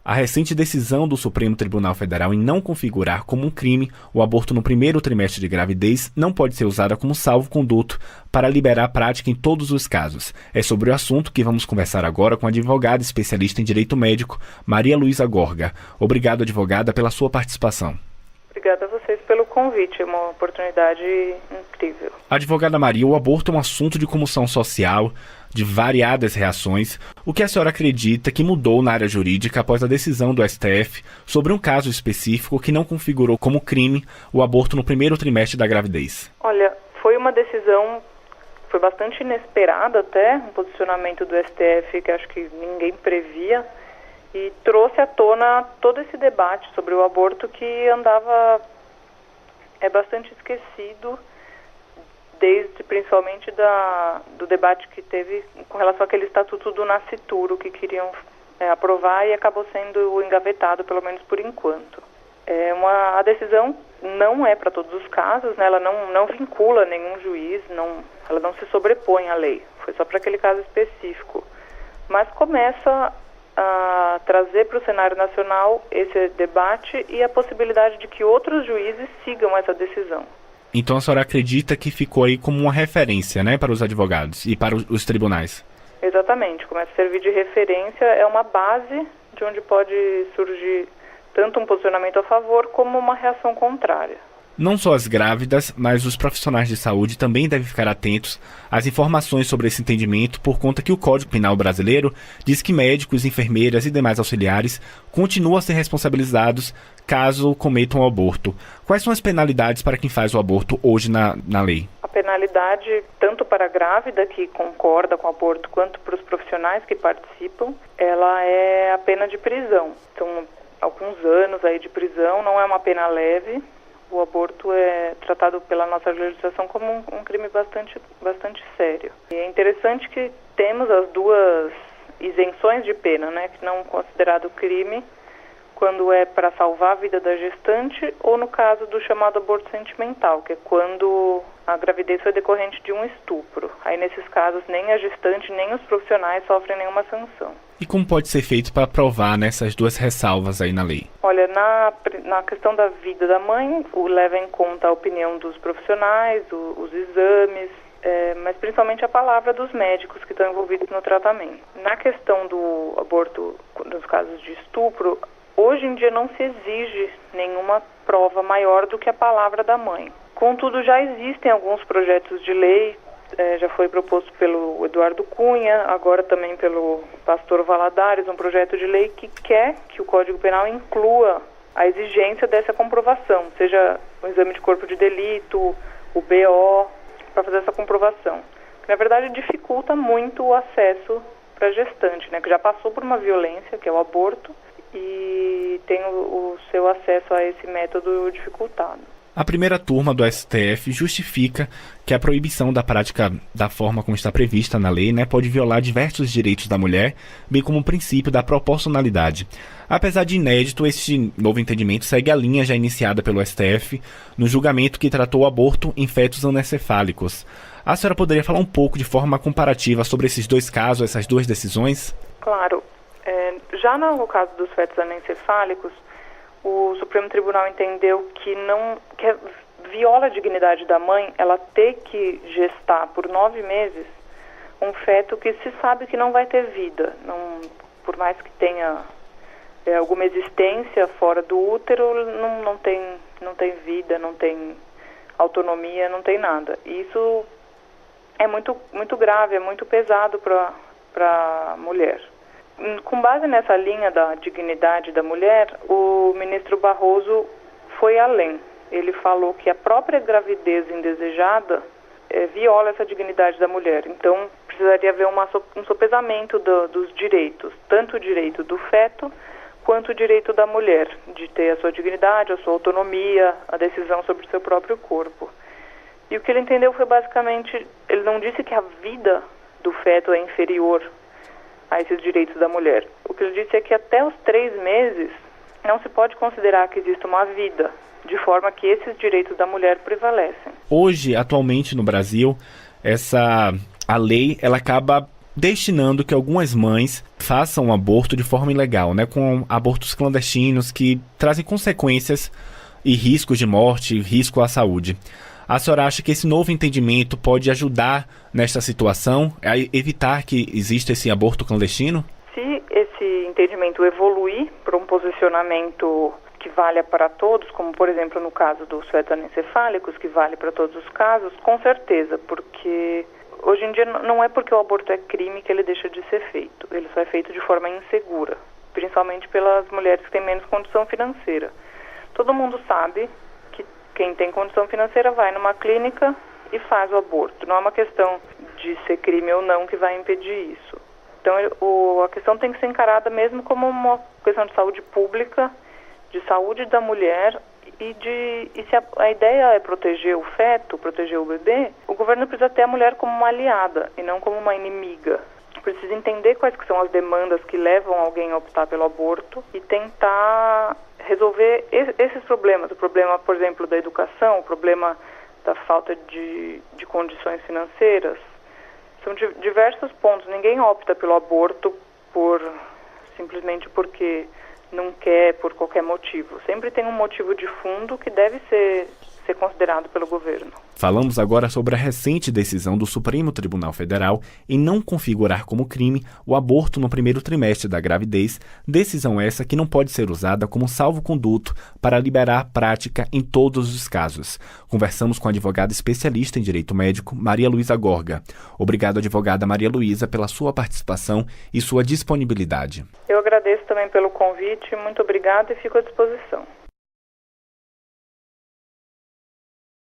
A recente decisão do Supremo Tribunal Federal em não configurar como um crime o aborto no primeiro trimestre de gravidez não pode ser usada como salvo-conduto para liberar a prática em todos os casos. É sobre o assunto que vamos conversar agora com a advogada especialista em direito médico, Maria Luísa Gorga. Obrigado, advogada, pela sua participação. Obrigada a vocês pelo convite, é uma oportunidade incrível. Advogada Maria, o aborto é um assunto de comoção social, de variadas reações. O que a senhora acredita que mudou na área jurídica após a decisão do STF sobre um caso específico que não configurou como crime o aborto no primeiro trimestre da gravidez? Olha, foi uma decisão, foi bastante inesperada até, um posicionamento do STF que acho que ninguém previa, e trouxe à tona todo esse debate sobre o aborto que andava bastante esquecido, desde principalmente do debate que teve com relação àquele estatuto do nascituro que queriam aprovar e acabou sendo engavetado, pelo menos por enquanto. A decisão não é para todos os casos, né? Ela não vincula nenhum juiz, ela não se sobrepõe à lei, foi só para aquele caso específico. Mas começa a trazer para o cenário nacional esse debate e a possibilidade de que outros juízes sigam essa decisão. Então a senhora acredita que ficou aí como uma referência, né, para os advogados e para os tribunais? Exatamente, começa a servir de referência, é uma base de onde pode surgir tanto um posicionamento a favor como uma reação contrária. Não só as grávidas, mas os profissionais de saúde também devem ficar atentos às informações sobre esse entendimento, por conta que o Código Penal brasileiro diz que médicos, enfermeiras e demais auxiliares continuam a ser responsabilizados caso cometam o aborto. Quais são as penalidades para quem faz o aborto hoje na lei? A penalidade, tanto para a grávida que concorda com o aborto, quanto para os profissionais que participam, ela é a pena de prisão. Então, alguns anos aí de prisão, não é uma pena leve. O aborto é tratado pela nossa legislação como um crime bastante sério. E é interessante que temos as duas isenções de pena, né, que não é considerado crime quando é para salvar a vida da gestante ou no caso do chamado aborto sentimental, que é quando a gravidez foi decorrente de um estupro. Aí nesses casos nem a gestante nem os profissionais sofrem nenhuma sanção. E como pode ser feito para provar nessas duas ressalvas aí na lei? Olha, na questão da vida da mãe, leva em conta a opinião dos profissionais, os exames, mas principalmente a palavra dos médicos que estão envolvidos no tratamento. Na questão do aborto, nos casos de estupro, hoje em dia não se exige nenhuma prova maior do que a palavra da mãe. Contudo, já existem alguns projetos de lei, já foi proposto pelo Eduardo Cunha, agora também pelo pastor Valadares, um projeto de lei que quer que o Código Penal inclua a exigência dessa comprovação, seja o exame de corpo de delito, o BO, para fazer essa comprovação. Que, na verdade, dificulta muito o acesso para a gestante, né, que já passou por uma violência, que é o aborto, e tem o seu acesso a esse método dificultado. A primeira turma do STF justifica que a proibição da prática da forma como está prevista na lei, né, pode violar diversos direitos da mulher, bem como o princípio da proporcionalidade. Apesar de inédito, este novo entendimento segue a linha já iniciada pelo STF no julgamento que tratou o aborto em fetos anencefálicos. A senhora poderia falar um pouco de forma comparativa sobre esses dois casos, essas duas decisões? Claro. Já no caso dos fetos anencefálicos, o Supremo Tribunal entendeu que viola a dignidade da mãe ela ter que gestar por 9 meses um feto que se sabe que não vai ter vida. Por mais que tenha alguma existência fora do útero, não tem vida, não tem autonomia, não tem nada. E isso é muito, muito grave, é muito pesado para a mulher. Com base nessa linha da dignidade da mulher, o ministro Barroso foi além. Ele falou que a própria gravidez indesejada viola essa dignidade da mulher. Então, precisaria haver um sopesamento dos direitos, tanto o direito do feto quanto o direito da mulher, de ter a sua dignidade, a sua autonomia, a decisão sobre o seu próprio corpo. E o que ele entendeu foi basicamente, ele não disse que a vida do feto é inferior a esses direitos da mulher. O que ele disse é que até os 3 meses não se pode considerar que exista uma vida, de forma que esses direitos da mulher prevalecem. Hoje, atualmente no Brasil, a lei ela acaba destinando que algumas mães façam um aborto de forma ilegal, né, com abortos clandestinos que trazem consequências e riscos de morte, risco à saúde. A senhora acha que esse novo entendimento pode ajudar nesta situação, a evitar que exista esse aborto clandestino? Se esse entendimento evoluir para um posicionamento que valha para todos, como por exemplo no caso dos fetos anencefálicos, que vale para todos os casos, com certeza, porque hoje em dia não é porque o aborto é crime que ele deixa de ser feito, ele só é feito de forma insegura, principalmente pelas mulheres que têm menos condição financeira. Todo mundo sabe que quem tem condição financeira vai numa clínica e faz o aborto. Não é uma questão de ser crime ou não que vai impedir isso. Então a questão tem que ser encarada mesmo como uma questão de saúde pública, de saúde da mulher e se a ideia é proteger o feto, proteger o bebê, o governo precisa ter a mulher como uma aliada e não como uma inimiga. Precisa entender quais que são as demandas que levam alguém a optar pelo aborto e tentar resolver esses problemas. O problema, por exemplo, da educação, o problema da falta de condições financeiras. São diversos pontos. Ninguém opta pelo aborto simplesmente porque não quer, por qualquer motivo. Sempre tem um motivo de fundo que deve ser considerado pelo governo. Falamos agora sobre a recente decisão do Supremo Tribunal Federal em não configurar como crime o aborto no primeiro trimestre da gravidez, decisão essa que não pode ser usada como salvo-conduto para liberar a prática em todos os casos. Conversamos com a advogada especialista em direito médico, Maria Luísa Gorga. Obrigado, advogada Maria Luísa, pela sua participação e sua disponibilidade. Eu agradeço também pelo convite, muito obrigada e fico à disposição.